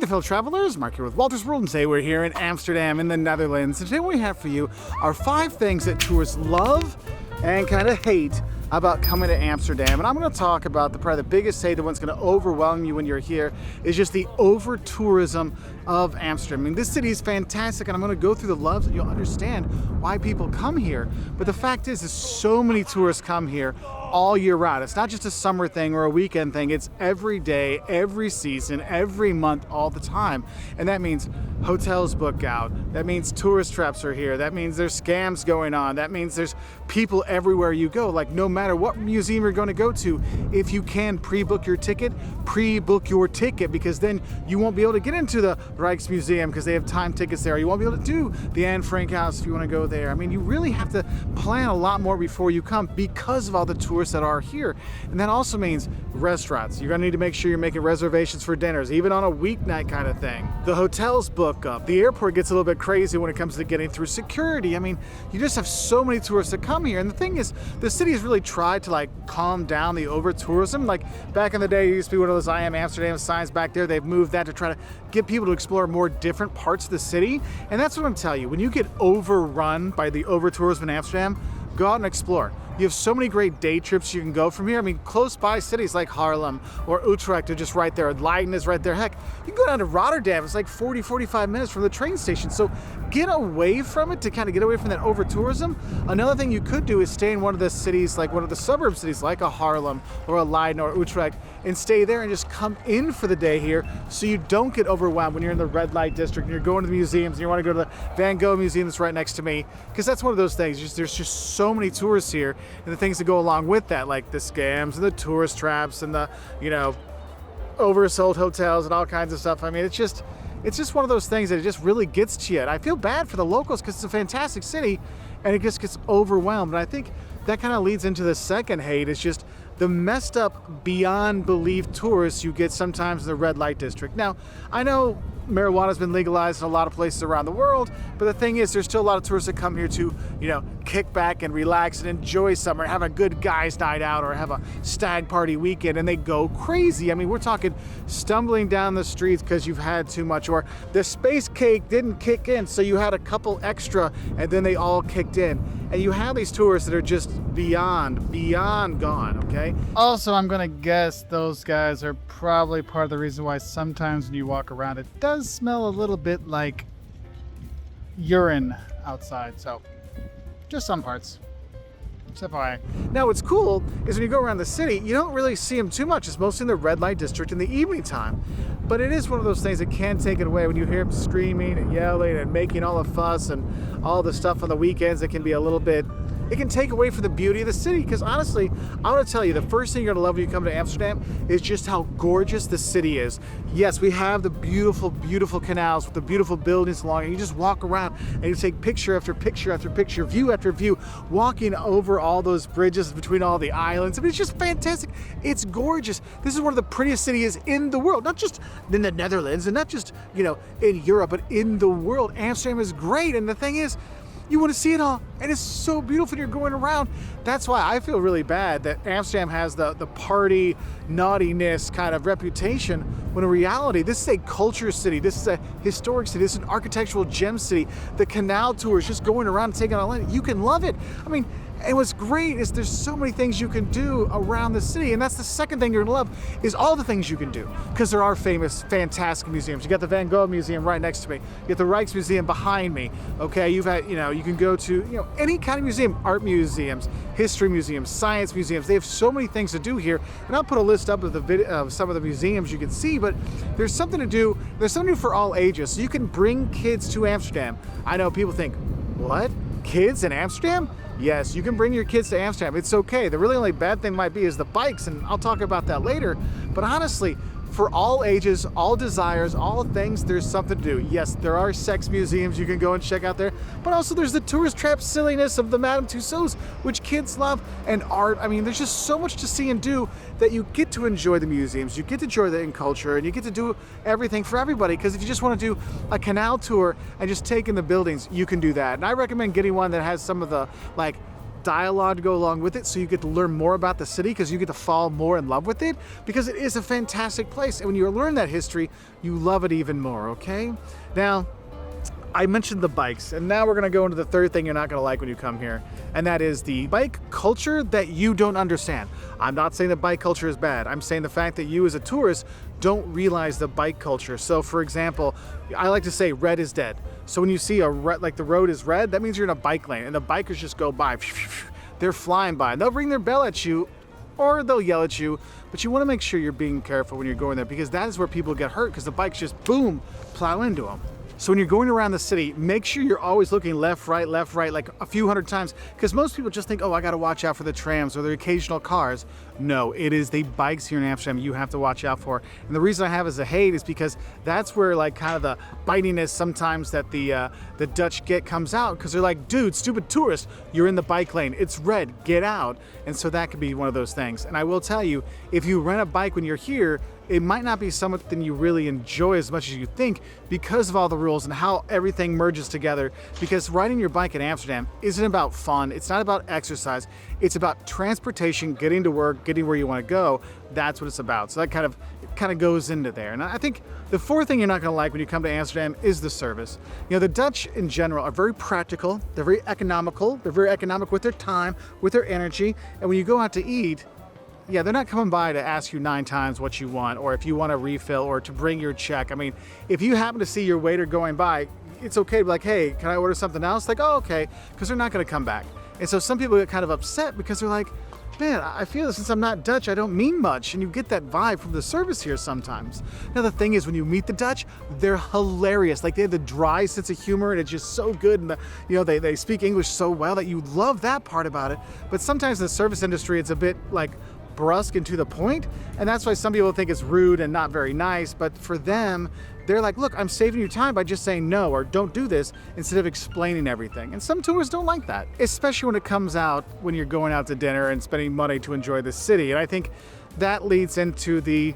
fellow travelers, Mark here with woltersworld, and today we're here in Amsterdam in the Netherlands. And today what we have for you are 5 things that tourists love and kind of hate about coming to Amsterdam. And I'm going to talk about probably the biggest hate, the one's going to overwhelm you when you're here, is just the over-tourism of Amsterdam. I mean, this city is fantastic, and I'm going to go through the loves and you'll understand why people come here. But the fact is so many tourists come here all year round. It's not just a summer thing or a weekend thing. It's every day, every season, every month, all the time. And that means hotels book out. That means tourist traps are here. That means there's scams going on. That means there's people everywhere you go. Like, no matter what museum you're going to go to, if you can pre-book your ticket, because then you won't be able to get into the Rijksmuseum because they have time tickets there. You won't be able to do the Anne Frank House if you want to go there. I mean, you really have to plan a lot more before you come because of all the tourists that are here. And that also means restaurants. You're going to need to make sure you're making reservations for dinners, even on a weeknight kind of thing. The hotels book up. The airport gets a little bit crazy when it comes to getting through security. I mean, you just have so many tourists that come here. And the thing is, the city has really tried to like calm down the over-tourism. Like back in the day, it used to be one of those I Am Amsterdam signs back there. They've moved that to try to get people to explore more different parts of the city. And that's what I'm telling you. When you get overrun by the over-tourism in Amsterdam, go out and explore. You have so many great day trips you can go from here. I mean, close by cities like Haarlem or Utrecht are just right there. Leiden is right there. Heck, you can go down to Rotterdam. It's like 40, 45 minutes from the train station. So get away from it to kind of get away from that over-tourism. Another thing you could do is stay in one of the cities, like one of the suburb cities, like a Haarlem or a Leiden or Utrecht, and stay there and just come in for the day here so you don't get overwhelmed when you're in the red light district and you're going to the museums and you want to go to the Van Gogh Museum that's right next to me. Because that's one of those things. There's just so many tourists here, and the things that go along with that, like the scams and the tourist traps and the, you know, oversold hotels and all kinds of stuff. I mean, it's just one of those things that it just really gets to you. And I feel bad for the locals because it's a fantastic city and it just gets overwhelmed. And I think that kind of leads into the second hate, is just the messed up beyond belief tourists you get sometimes in the red light district. Now, I know marijuana's been legalized in a lot of places around the world, but the thing is, there's still a lot of tourists that come here to, you know, kick back and relax and enjoy summer, have a good guys' night out or have a stag party weekend, and they go crazy. I mean, we're talking stumbling down the streets because you've had too much, or the space cake didn't kick in, so you had a couple extra and then they all kicked in. And you have these tourists that are just beyond gone, okay? Also, I'm gonna guess those guys are probably part of the reason why sometimes when you walk around, it does smell a little bit like urine outside. So, just some parts. Except for now, what's cool is when you go around the city, you don't really see them too much. It's mostly in the red light district in the evening time. But it is one of those things that can take it away when you hear them screaming and yelling and making all the fuss and all the stuff on the weekends. It can be a little bit, it can take away from the beauty of the city. Because honestly, I want to tell you, the first thing you're going to love when you come to Amsterdam is just how gorgeous the city is. Yes, we have the beautiful, beautiful canals with the beautiful buildings along, and you just walk around and you take picture after picture after picture, view after view, walking over all those bridges between all the islands. I mean, it's just fantastic. It's gorgeous. This is one of the prettiest cities in the world, not just in the Netherlands and not just, you know, in Europe, but in the world. Amsterdam is great, and the thing is, you want to see it all, and it's so beautiful when you're going around. That's why I feel really bad that Amsterdam has the party naughtiness kind of reputation, when in reality, this is a culture city. This is a historic city. This is an architectural gem city. The canal tours, just going around and taking all in, you can love it. I mean, and what's great is there's so many things you can do around the city, and that's the second thing you're gonna love, is all the things you can do, because there are famous, fantastic museums. You got the Van Gogh Museum right next to me. You got the Rijksmuseum behind me. Okay, you've had, you know, you can go to, you know, any kind of museum, art museums, history museums, science museums. They have so many things to do here, and I'll put a list up of of some of the museums you can see. But there's something to do. There's something to do for all ages. So you can bring kids to Amsterdam. I know people think, what? Kids in Amsterdam? Yes, you can bring your kids to Amsterdam. It's okay. The really only bad thing might be is the bikes, and I'll talk about that later. But honestly, for all ages, all desires, all things, there's something to do. Yes, there are sex museums you can go and check out there, but also there's the tourist trap silliness of the Madame Tussauds, which kids love, and art. I mean, there's just so much to see and do that you get to enjoy the museums, you get to enjoy the culture, and you get to do everything for everybody. Because if you just want to do a canal tour and just take in the buildings, you can do that. And I recommend getting one that has some of the, like, dialogue to go along with it, so you get to learn more about the city because you get to fall more in love with it, because it is a fantastic place. And when you learn that history, you love it even more, okay? Now, I mentioned the bikes, and now we're gonna go into the third thing you're not gonna like when you come here, and that is the bike culture that you don't understand. I'm not saying that bike culture is bad. I'm saying the fact that you as a tourist don't realize the bike culture. So for example, I like to say red is dead. So when you see like the road is red, that means you're in a bike lane, and the bikers just go by. They're flying by, and they'll ring their bell at you, or they'll yell at you, but you wanna make sure you're being careful when you're going there, because that is where people get hurt, because the bikes just, boom, plow into them. So when you're going around the city, make sure you're always looking left, right, like a few hundred times, because most people just think, oh, I gotta watch out for the trams or the occasional cars. No, it is the bikes here in Amsterdam you have to watch out for. And the reason I have as a hate is because that's where like kind of the bitiness sometimes that the Dutch get comes out, because they're like, dude, stupid tourist, you're in the bike lane, it's red, get out. And so that could be one of those things. And I will tell you, if you rent a bike when you're here, it might not be something you really enjoy as much as you think, because of all the rules and how everything merges together. Because riding your bike in Amsterdam isn't about fun, it's not about exercise, it's about transportation, getting to work, getting where you want to go. That's what it's about. So that kind of goes into there. And I think the fourth thing you're not going to like when you come to Amsterdam is the service. You know, the Dutch in general are very practical, they're very economical with their time, with their energy, and when you go out to eat, yeah, they're not coming by to ask you 9 times what you want, or if you want a refill, or to bring your check. I mean, if you happen to see your waiter going by, it's okay to be like, hey, can I order something else? Like, oh, okay, because they're not gonna come back. And so some people get kind of upset because they're like, man, I feel that since I'm not Dutch, I don't mean much. And you get that vibe from the service here sometimes. Now the thing is, when you meet the Dutch, they're hilarious. Like, they have the dry sense of humor, and it's just so good. And they speak English so well that you love that part about it. But sometimes in the service industry, it's a bit like brusque and to the point, and that's why some people think it's rude and not very nice. But for them, they're like, look, I'm saving you time by just saying no or don't do this instead of explaining everything. And some tourists don't like that, especially when it comes out when you're going out to dinner and spending money to enjoy the city. And I think that leads into the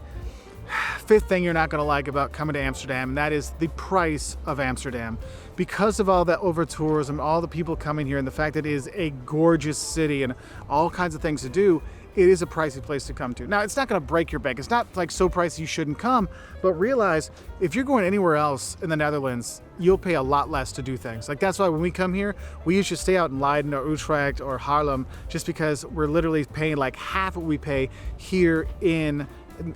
fifth thing you're not going to like about coming to Amsterdam, and that is the price of Amsterdam. Because of all that over-tourism, all the people coming here, and the fact that it is a gorgeous city and all kinds of things to do, it is a pricey place to come to. Now, it's not going to break your bank. It's not like so pricey you shouldn't come, but realize if you're going anywhere else in the Netherlands, you'll pay a lot less to do things. Like, that's why when we come here, we usually stay out in Leiden or Utrecht or Haarlem, just because we're literally paying like half what we pay here in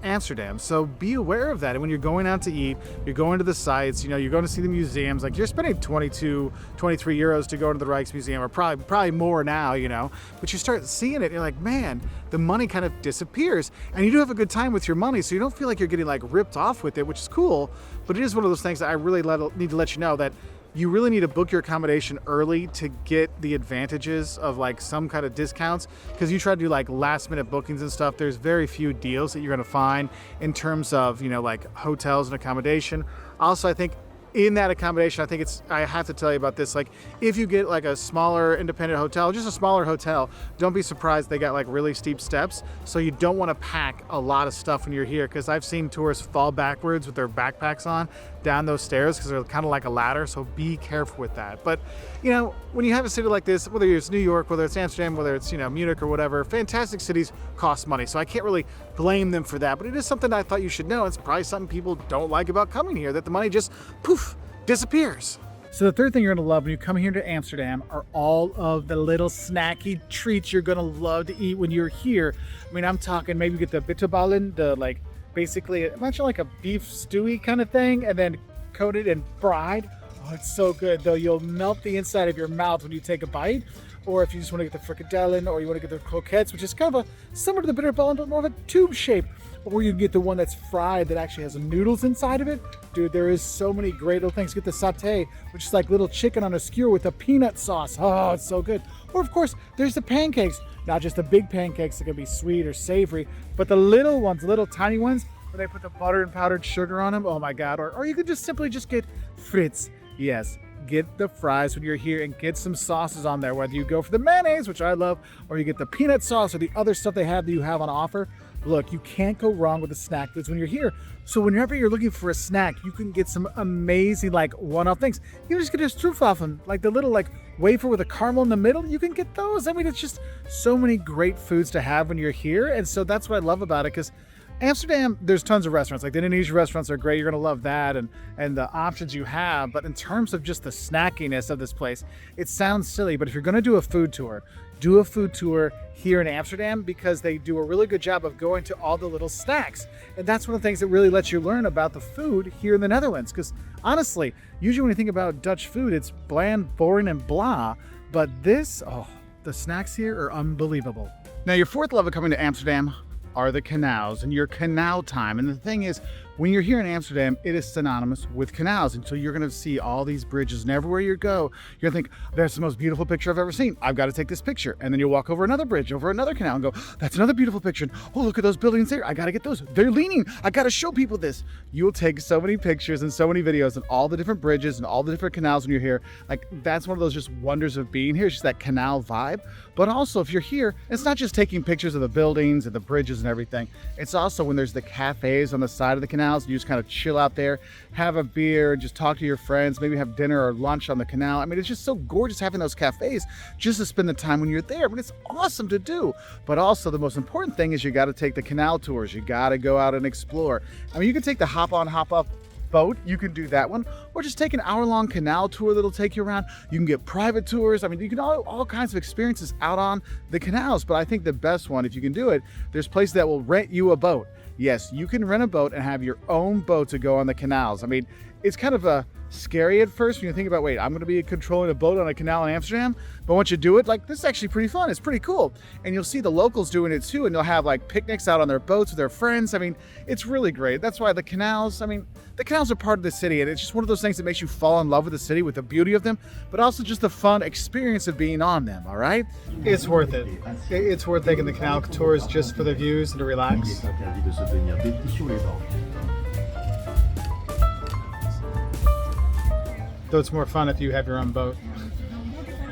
Amsterdam. So be aware of that. And when you're going out to eat, you're going to the sites, you know, you're going to see the museums, like you're spending 22, 23 euros to go to the Rijksmuseum, or probably more now, you know, but you start seeing it and you're like, man, the money kind of disappears, and you do have a good time with your money. So you don't feel like you're getting like ripped off with it, which is cool. But it is one of those things that I really need to let you know that you really need to book your accommodation early to get the advantages of like some kind of discounts, because you try to do like last minute bookings and stuff, there's very few deals that you're going to find in terms of, you know, like hotels and accommodation. Also, I think in that accommodation, I have to tell you about this, like if you get like a smaller independent hotel, just a smaller hotel, don't be surprised they got like really steep steps. So you don't want to pack a lot of stuff when you're here, because I've seen tourists fall backwards with their backpacks on down those stairs, because they're kind of like a ladder. So be careful with that. But you know, when you have a city like this, whether it's New York, whether it's Amsterdam, whether it's, you know, Munich or whatever, fantastic cities cost money. So I can't really blame them for that, but it is something I thought you should know. It's probably something people don't like about coming here, that the money just poof, disappears. So the third thing you're gonna love when you come here to Amsterdam are all of the little snacky treats you're gonna love to eat when you're here. I mean, I'm talking maybe get the bitterballen, the like basically imagine like a beef stewy kind of thing, and then coated and fried. Oh, it's so good though. You'll melt the inside of your mouth when you take a bite. Or if you just want to get the frikadellen, or you want to get the croquettes, which is kind of similar to the bitterballen, but more of a tube shape. Or you can get the one that's fried that actually has noodles inside of it. Dude, there is so many great little things. Get the satay, which is like little chicken on a skewer with a peanut sauce. Oh, it's so good. Or of course, there's the pancakes. Not just the big pancakes that can be sweet or savory, but the little ones, the little tiny ones, where they put the butter and powdered sugar on them. Oh my God. Or you could just simply just get frites. Yes. Get the fries when you're here and get some sauces on there, whether you go for the mayonnaise, which I love, or you get the peanut sauce or the other stuff they have that you have on offer. Look, you can't go wrong with the snack foods when you're here. So whenever you're looking for a snack, you can get some amazing like one-off things. You just get a stroopwafel, like the little like wafer with a caramel in the middle. You can get those. I mean, it's just so many great foods to have when you're here. And so that's what I love about it, because Amsterdam, there's tons of restaurants. Like the Indonesian restaurants are great. You're gonna love that and the options you have. But in terms of just the snackiness of this place, it sounds silly, but if you're gonna do a food tour, do a food tour here in Amsterdam, because they do a really good job of going to all the little snacks. And that's one of the things that really lets you learn about the food here in the Netherlands. Because honestly, usually when you think about Dutch food, it's bland, boring, and blah. But this, oh, the snacks here are unbelievable. Now, your fourth love of coming to Amsterdam are the canals and your canal time. And the thing is, when you're here in Amsterdam, it is synonymous with canals. And so you're gonna see all these bridges, and everywhere you go, you're gonna think, that's the most beautiful picture I've ever seen. I've got to take this picture. And then you'll walk over another bridge, over another canal, and go, that's another beautiful picture. And, oh, look at those buildings there. I gotta get those. They're leaning. I gotta show people this. You'll take so many pictures and so many videos of all the different bridges and all the different canals when you're here. Like, that's one of those just wonders of being here. It's just that canal vibe. But also, if you're here, it's not just taking pictures of the buildings and the bridges and everything. It's also when there's the cafes on the side of the canals, and you just kind of chill out there, have a beer, just talk to your friends, maybe have dinner or lunch on the canal. I mean, it's just so gorgeous having those cafes just to spend the time when you're there. I mean, it's awesome to do. But also, the most important thing is you got to take the canal tours. You got to go out and explore. I mean, you can take the hop on, hop off boat, you can do that one, or just take an hour-long canal tour that'll take you around. You can get private tours. I mean, you can all kinds of experiences out on the canals. But I think the best one, if you can do it, there's places that will rent you a boat. Yes, you can rent a boat and have your own boat to go on the canals. I mean, it's kind of scary at first when you think about, wait, I'm going to be controlling a boat on a canal in Amsterdam. But once you do it, like, this is actually pretty fun. It's pretty cool. And you'll see the locals doing it too. And they'll have like picnics out on their boats with their friends. I mean, it's really great. That's why the canals, I mean, the canals are part of the city. And it's just one of those things that makes you fall in love with the city, with the beauty of them, but also just the fun experience of being on them. All right. It's worth it. It's worth taking the canal tours just for the views and to relax. Though it's more fun if you have your own boat.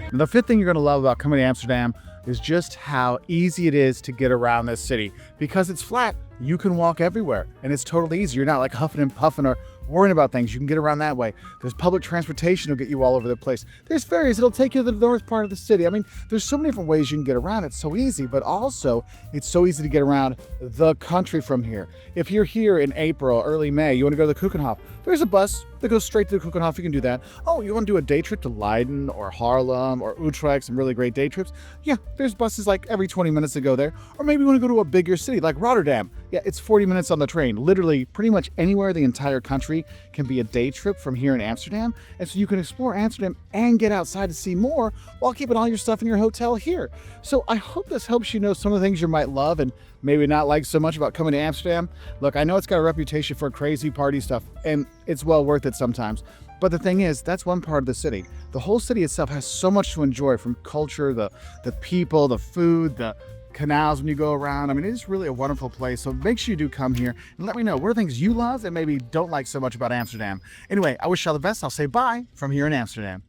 And the fifth thing you're going to love about coming to Amsterdam is just how easy it is to get around this city. Because it's flat, you can walk everywhere, and it's totally easy. You're not like huffing and puffing or worrying about things. You can get around that way. There's public transportation that'll get you all over the place. There's ferries that'll take you to the north part of the city. I mean, there's so many different ways you can get around. It's so easy, but also it's so easy to get around the country from here. If you're here in April, early May, you want to go to the Keukenhof, there's a bus that goes straight to the Keukenhof. You can do that. Oh, you want to do a day trip to Leiden or Haarlem or Utrecht, some really great day trips? Yeah, there's buses like every 20 minutes to go there. Or maybe you want to go to a bigger city like Rotterdam. Yeah, it's 40 minutes on the train. Literally, pretty much anywhere in the entire country can be a day trip from here in Amsterdam. And so you can explore Amsterdam and get outside to see more while keeping all your stuff in your hotel here. So I hope this helps you know some of the things you might love and maybe not like so much about coming to Amsterdam. Look, I know it's got a reputation for crazy party stuff, and it's well worth it sometimes. But the thing is, that's one part of the city. The whole city itself has so much to enjoy, from culture, the people, the food, the canals when you go around. I mean, it's really a wonderful place. So make sure you do come here and let me know what are things you love and maybe don't like so much about Amsterdam. Anyway, I wish you all the best. I'll say bye from here in Amsterdam.